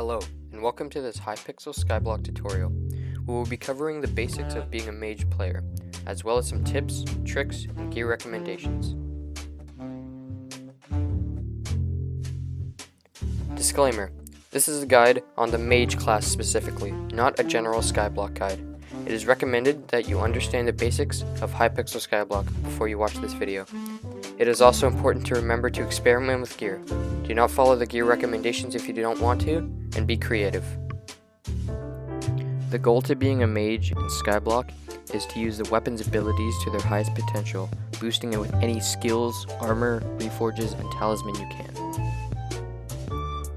Hello, and welcome to this Hypixel Skyblock tutorial. We will be covering the basics of being a mage player, as well as some tips, tricks, and gear recommendations. Disclaimer: this is a guide on the mage class specifically, not a general Skyblock guide. It is recommended that you understand the basics of Hypixel Skyblock before you watch this video. It is also important to remember to experiment with gear. Do not follow the gear recommendations if you don't want to, and be creative. The goal to being a mage in Skyblock is to use the weapon's abilities to their highest potential, boosting it with any skills, armor, reforges, and talisman you can.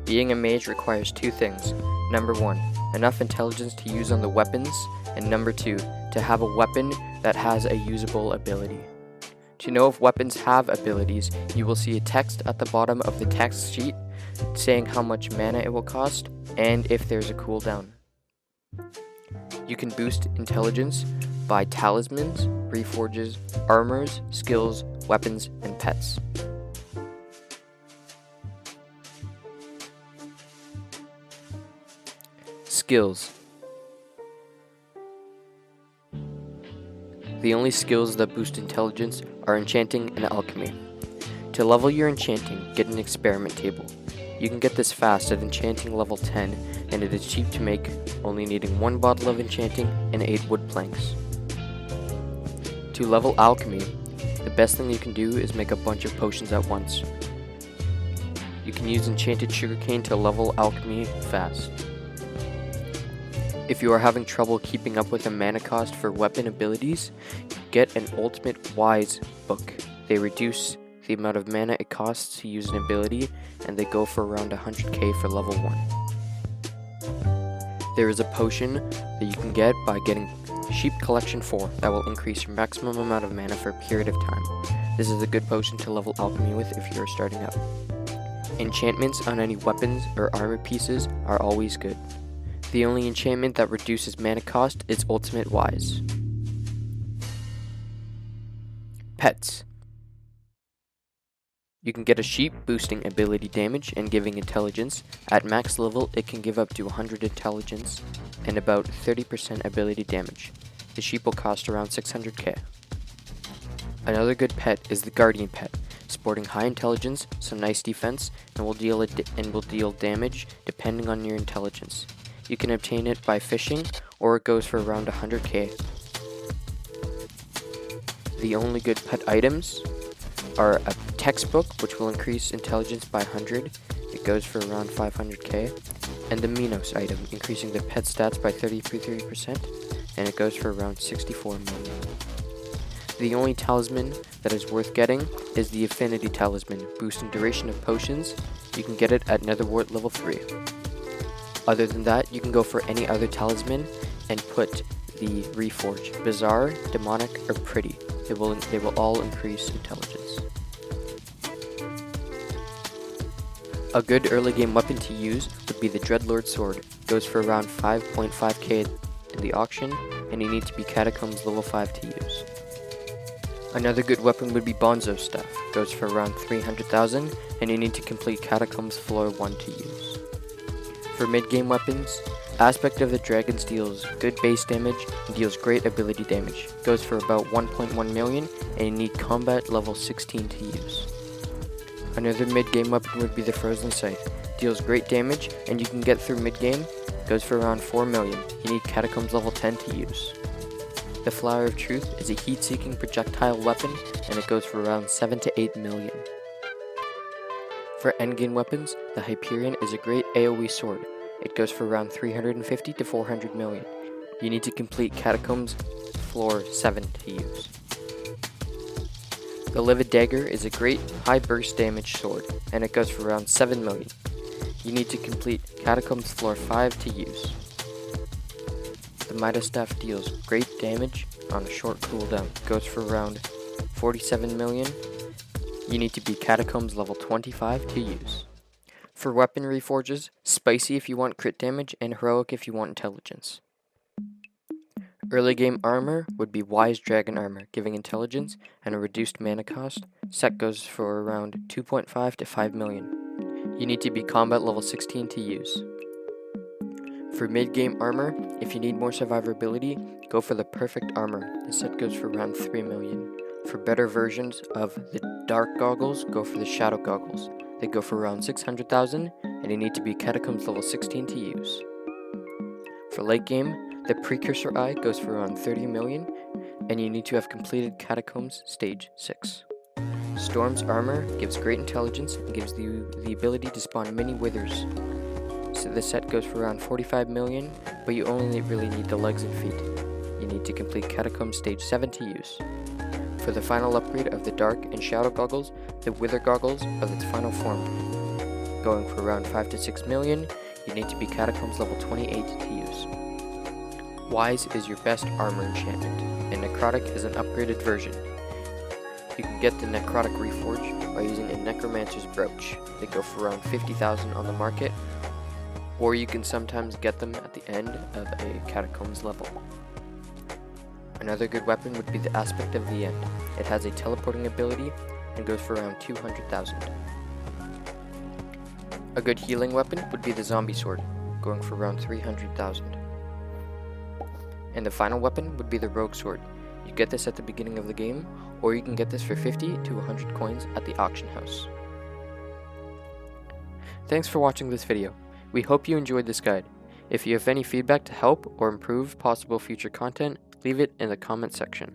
Being a mage requires two things. Number 1, enough intelligence to use on the weapons, and number 2, to have a weapon that has a usable ability. To know if weapons have abilities, you will see a text at the bottom of the text sheet saying how much mana it will cost and if there's a cooldown. You can boost intelligence by talismans, reforges, armors, skills, weapons, and pets. Skills. The only skills that boost intelligence are enchanting and alchemy. To level your enchanting, get an experiment table. You can get this fast at enchanting level 10, and it is cheap to make, only needing 1 bottle of enchanting and 8 wood planks. To level alchemy, the best thing you can do is make a bunch of potions at once. You can use enchanted sugarcane to level alchemy fast. If you are having trouble keeping up with the mana cost for weapon abilities, get an Ultimate Wise book. They reduce the amount of mana it costs to use an ability, and they go for around 100k for level 1. There is a potion that you can get by getting Sheep Collection 4 that will increase your maximum amount of mana for a period of time. This is a good potion to level alchemy with if you are starting out. Enchantments on any weapons or armor pieces are always good. The only enchantment that reduces mana cost is Ultimate Wise. Pets. You can get a sheep boosting ability damage and giving intelligence. At max level, it can give up to 100 intelligence and about 30% ability damage. The sheep will cost around 600k. Another good pet is the guardian pet, sporting high intelligence, some nice defense, and will deal damage depending on your intelligence. You can obtain it by fishing, or it goes for around 100k. The only good pet items are a textbook, which will increase intelligence by 100, it goes for around 500k, and the Minos item, increasing the pet stats by 30%, and it goes for around 64 million. The only talisman that is worth getting is the Affinity Talisman, boosting duration of potions. You can get it at Netherwart level 3. Other than that, you can go for any other talisman and put the Reforge, Bizarre, Demonic, or Pretty. They will all increase intelligence. A good early game weapon to use would be the Dreadlord Sword. Goes for around 5.5k in the auction, and you need to be Catacombs level 5 to use. Another good weapon would be Bonzo Staff. Goes for around 300,000, and you need to complete Catacombs floor 1 to use. For mid-game weapons, Aspect of the Dragons deals good base damage and deals great ability damage. Goes for about 1.1 million, and you need combat level 16 to use. Another mid-game weapon would be the Frozen Sight. Deals great damage, and you can get through mid-game. Goes for around 4 million. You need Catacombs level 10 to use. The Flower of Truth is a heat-seeking projectile weapon, and it goes for around 7 to 8 million. For endgame weapons, the Hyperion is a great AoE sword. It goes for around 350 to 400 million. You need to complete Catacombs floor 7 to use. The Livid Dagger is a great high burst damage sword, and it goes for around 7 million. You need to complete Catacombs floor 5 to use. The Midas Staff deals great damage on a short cooldown. It goes for around 47 million. You need to be Catacombs level 25 to use. For weapon reforges, Spicy if you want crit damage, and Heroic if you want intelligence. Early game armor would be Wise Dragon Armor, giving intelligence and a reduced mana cost. Set goes for around 2.5 to 5 million. You need to be combat level 16 to use. For mid-game armor, if you need more survivability, go for the perfect armor. The set goes for around 3 million. For better versions of the dark goggles, go for the shadow goggles. They go for around 600,000, and you need to be Catacombs level 16 to use. For late game, the precursor eye goes for around 30 million, and you need to have completed Catacombs stage 6. Storm's armor gives great intelligence and gives you the ability to spawn mini withers. So the set goes for around 45 million, but you only really need the legs and feet. You need to complete Catacombs stage 7 to use. For the final upgrade of the dark and shadow goggles, the wither goggles of its final form. Going for around 5 to 6 million, you need to be Catacombs level 28 to use. Wise is your best armor enchantment, and Necrotic is an upgraded version. You can get the Necrotic Reforge by using a Necromancer's Brooch. They go for around 50,000 on the market, or you can sometimes get them at the end of a Catacombs level. Another good weapon would be the Aspect of the End. It has a teleporting ability and goes for around 200,000. A good healing weapon would be the Zombie Sword, going for around 300,000. And the final weapon would be the Rogue Sword. You get this at the beginning of the game, or you can get this for 50 to 100 coins at the auction house. Thanks for watching this video. We hope you enjoyed this guide. If you have any feedback to help or improve possible future content, leave it in the comment section.